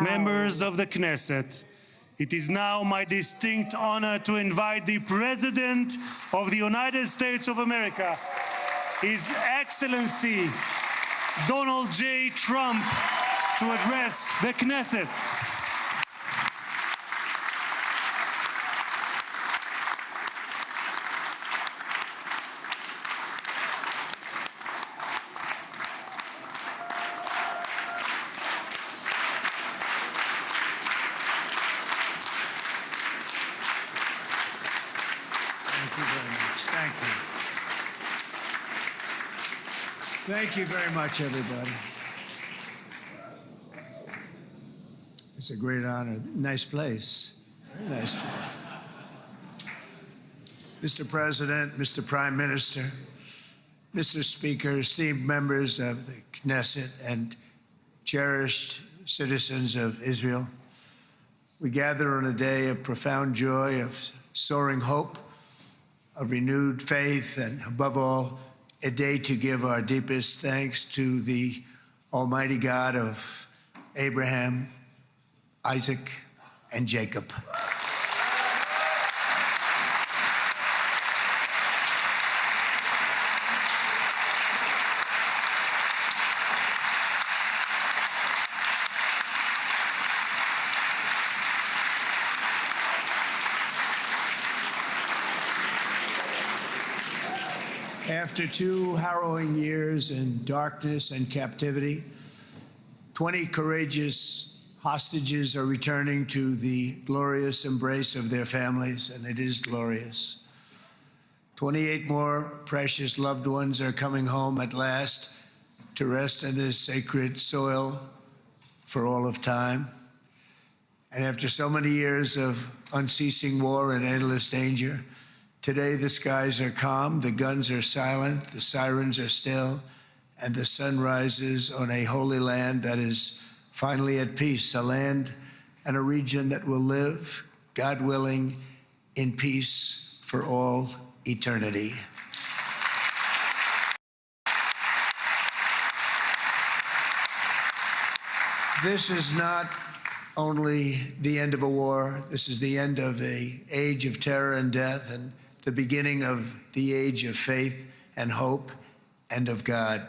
Members of the Knesset, it is now my distinct honor to invite the President of the United States of America, His Excellency Donald J. Trump, to address the Knesset. Thank you very much, everybody. It's a great honor. Nice place. Very nice place. Mr. President, Mr. Prime Minister, Mr. Speaker, esteemed members of the Knesset, and cherished citizens of Israel, we gather on a day of profound joy, of soaring hope, of renewed faith, and above all, a day to give our deepest thanks to the Almighty God of Abraham, Isaac, and Jacob. After 2 harrowing years in darkness and captivity, 20 courageous hostages are returning to the glorious embrace of their families, and it is glorious. 28 more precious loved ones are coming home at last to rest in this sacred soil for all of time. And after so many years of unceasing war and endless danger, today, the skies are calm, the guns are silent, the sirens are still, and the sun rises on a holy land that is finally at peace, a land and a region that will live, God willing, in peace for all eternity. This is not only the end of a war, this is the end of an age of terror and death, and the beginning of the age of faith and hope and of God.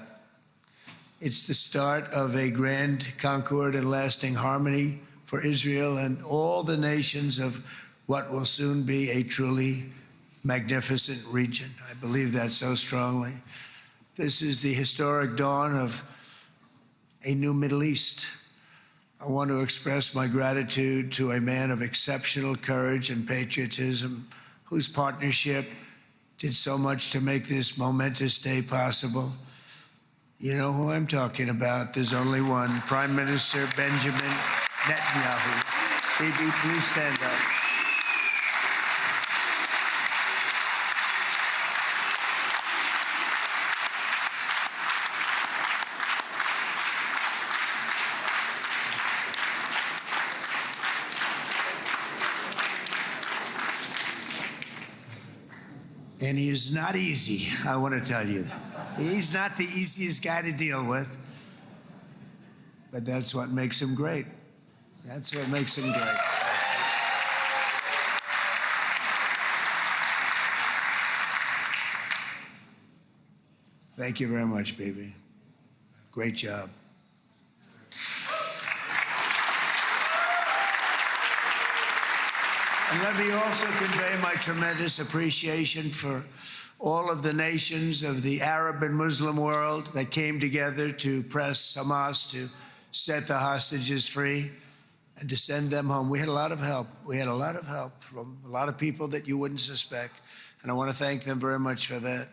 It's the start of a grand concord and lasting harmony for Israel and all the nations of what will soon be a truly magnificent region. I believe that so strongly. This is the historic dawn of a new Middle East. I want to express my gratitude to a man of exceptional courage and patriotism, whose partnership did so much to make this momentous day possible. You know who I'm talking about. There's only one, Prime Minister Benjamin Netanyahu. Bibi, please stand up. And he is not easy, I want to tell you. He's not the easiest guy to deal with, but that's what makes him great. That's what makes him great. Thank you very much, baby. Great job. And let me also convey my tremendous appreciation for all of the nations of the Arab and Muslim world that came together to press Hamas to set the hostages free and to send them home. We had a lot of help. We had a lot of help from a lot of people that you wouldn't suspect, and I want to thank them very much for that.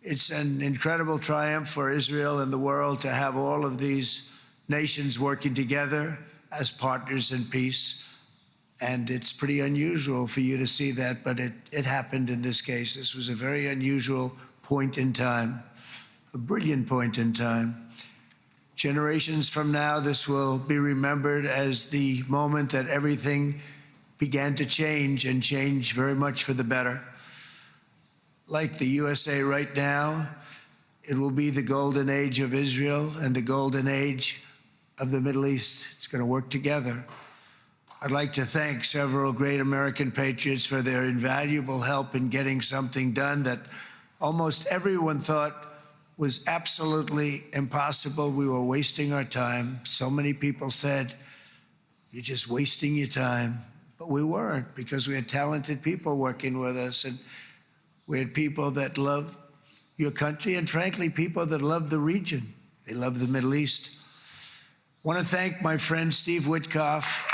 It's an incredible triumph for Israel and the world to have all of these nations working together as partners in peace. And it's pretty unusual for you to see that, but it happened in this case. This was a very unusual point in time, a brilliant point in time. Generations from now, this will be remembered as the moment that everything began to change, and change very much for the better. Like the USA right now, it will be the golden age of Israel and the golden age of the Middle East. It's going to work together. I'd like to thank several great American patriots for their invaluable help in getting something done that almost everyone thought was absolutely impossible. We were wasting our time. So many people said, "You're just wasting your time." But we weren't, because we had talented people working with us, and we had people that loved your country, and frankly, people that loved the region. They loved the Middle East. I want to thank my friend Steve Witkoff.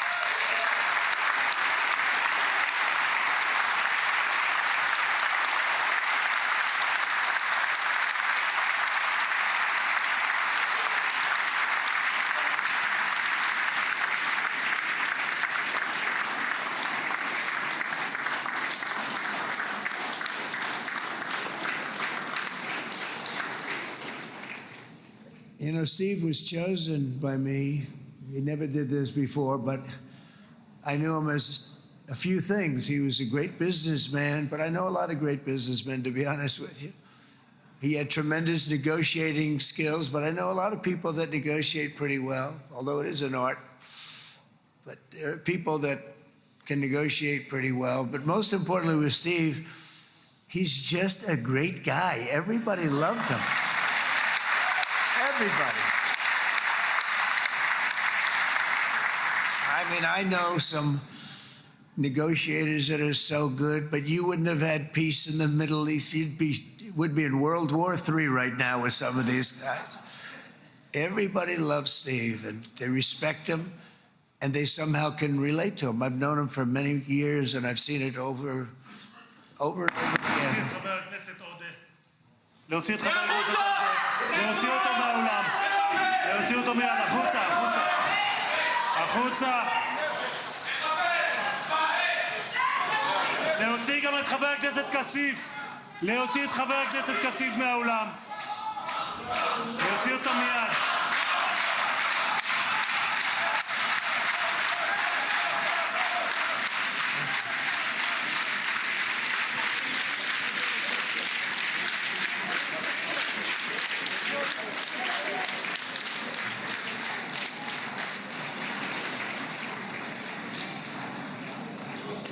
You know, Steve was chosen by me. He never did this before, but I knew him as a few things. He was a great businessman, but I know a lot of great businessmen, to be honest with you. He had tremendous negotiating skills, but I know a lot of people that negotiate pretty well, although it is an art. But there are people that can negotiate pretty well. But most importantly with Steve, he's just a great guy. Everybody loved him. Everybody. I mean, I know some negotiators that are so good, but you wouldn't have had peace in the Middle East. Would be in World War III right now with some of these guys. Everybody loves Steve, and they respect him, and they somehow can relate to him. I've known him for many years, and I've seen it over and over again. להוציא את חבר הכנסת הזה, להוציא אותו מהאולם, להוציא אותו מיד, החוצה, החוצה, החוצה. להוציא גם את חבר הכנסת כסיף, להוציא את חבר הכנסת כסיף מהאולם, להוציא אותו מיד.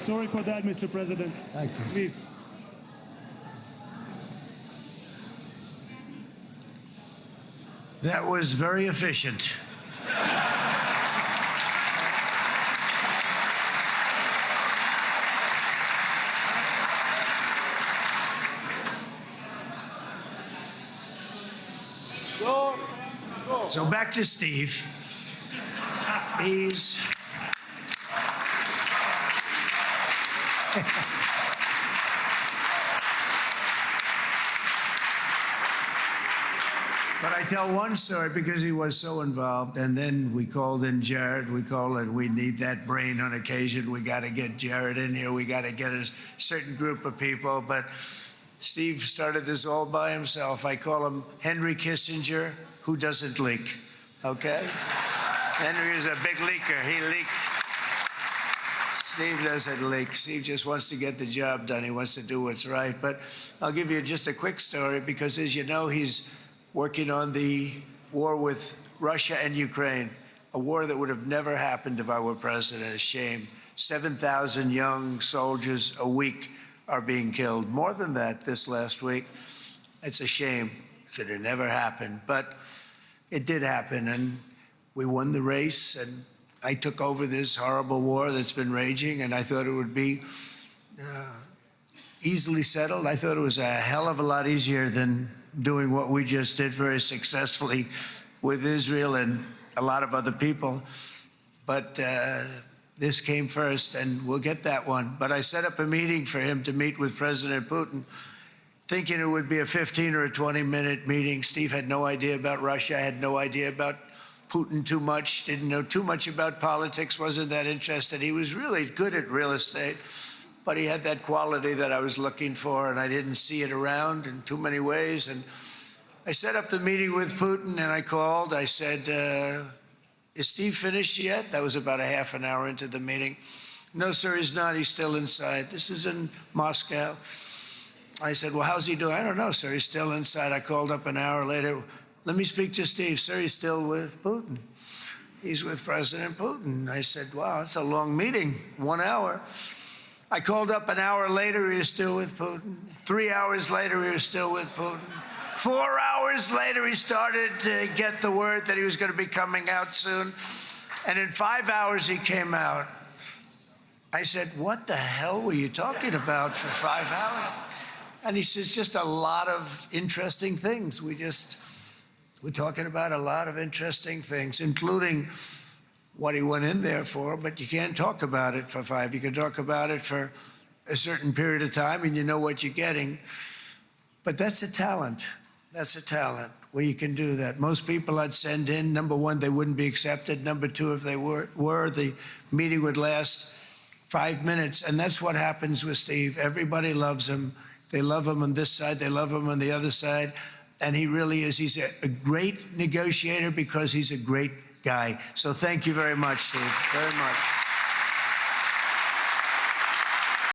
Sorry for that, Mr. President. Thank you. Please. That was very efficient. So back to Steve. He's But I tell one story because he was so involved, and then we called in Jared. We need that brain on occasion. We got to get Jared in here. We got to get a certain group of people. But Steve started this all by himself. I call him Henry Kissinger, who doesn't leak, okay? Henry is a big leaker. He leaked. Steve doesn't leak. Steve just wants to get the job done. He wants to do what's right. But I'll give you just a quick story because, as you know, he's working on the war with Russia and Ukraine, a war that would have never happened if I were president. A shame. 7,000 young soldiers a week are being killed. More than that this last week. It's a shame. It should have never happened. But it did happen, and we won the race, and I took over this horrible war that's been raging, and I thought it would be easily settled. I thought it was a hell of a lot easier than doing what we just did very successfully with Israel and a lot of other people. But this came first, and we'll get that one. But I set up a meeting for him to meet with President Putin, thinking it would be a 15 or a 20-minute meeting. Steve had no idea about Russia, had no idea about Putin too much, didn't know too much about politics, wasn't that interested. He was really good at real estate, but he had that quality that I was looking for, and I didn't see it around in too many ways. And I set up the meeting with Putin, and I called. I said, is Steve finished yet? That was about a half an hour into the meeting. No, sir, he's not. He's still inside. This is in Moscow. I said, well, how's he doing? I don't know, sir. He's still inside. I called up an hour later. Let me speak to Steve. Sir, he's still with Putin. he's with President Putin. I said, wow, that's a long meeting, 1 hour. I called up an hour later, he was still with Putin. 3 hours later, he was still with Putin. 4 hours later, he started to get the word that he was going to be coming out soon. And in 5 hours, he came out. I said, what the hell were you talking about for 5 hours? And he says, just a lot of interesting things. We're talking about a lot of interesting things, including what he went in there for, but you can't talk about it for 5. You can talk about it for a certain period of time and you know what you're getting. But that's a talent. That's a talent where you can do that. Most people I'd send in, number one, they wouldn't be accepted. Number two, if they were, the meeting would last 5 minutes. And that's what happens with Steve. Everybody loves him. They love him on this side. They love him on the other side. And he really is. He's a great negotiator because he's a great guy. So thank you very much, Steve, very much.